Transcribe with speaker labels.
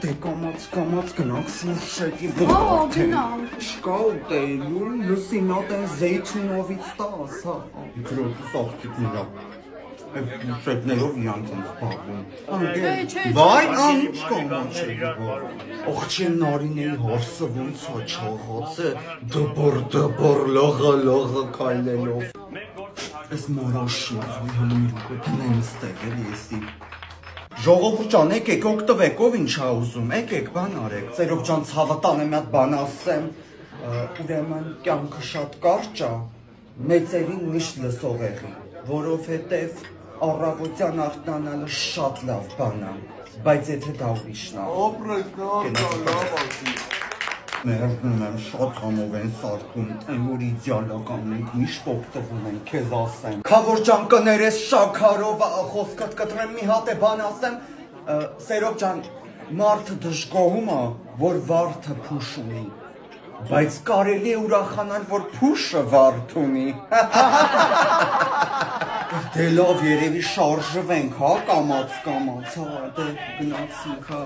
Speaker 1: Դե կամաց գնանք Շուրշետի
Speaker 2: գնալ։
Speaker 1: Չկա ուտելու, լսին ատեն Զեյթունովից տաս, հա։ Գրոտի սաղկիքնիրա։ Շուրշետներով իրանք են զբաղվում։ Վայ, ինչ կամաց է գվար։ Ողջին նարինեի հարսը ոնց է չաղաց է, դբր, լողը կայլելով։ Ես մորոշի, զույ հնմիրուկը դնեմ ստեղ էլ եսի։ Ժողովուրդ ջան, եկեք օգտվեք, ով ինչ ա ուզում, եկեք բան արեք, ծերոք ջան ցավատան եմ մի հատ բան ասեմ, ուրեմն կյանքը շատ կարճ ա, մեծերին միշտ լսող եղի, որովհետև առավոտյան արթնանալը շատ լավ բան ա, բայց եթե դա ուրիշն ա։ Մերժնում եմ, շատ համով են սարքում, այն որ իդեալական ենք, միշտ օգտվում ենք, քեզ ասեմ։ Քավոր ջան կներես շաքարով խոսքդ կտրեմ մի հատ է բան ասեմ, Սերոք ջան, մարդը դժգոհում ա, որ վարդը փուշ ունի, բայց կարելի է ուրախանալ, որ փուշը վարդ ունի։ Դե լավ երևի շարժվենք, հա, կամաց, հա, դե գնացինք, հա։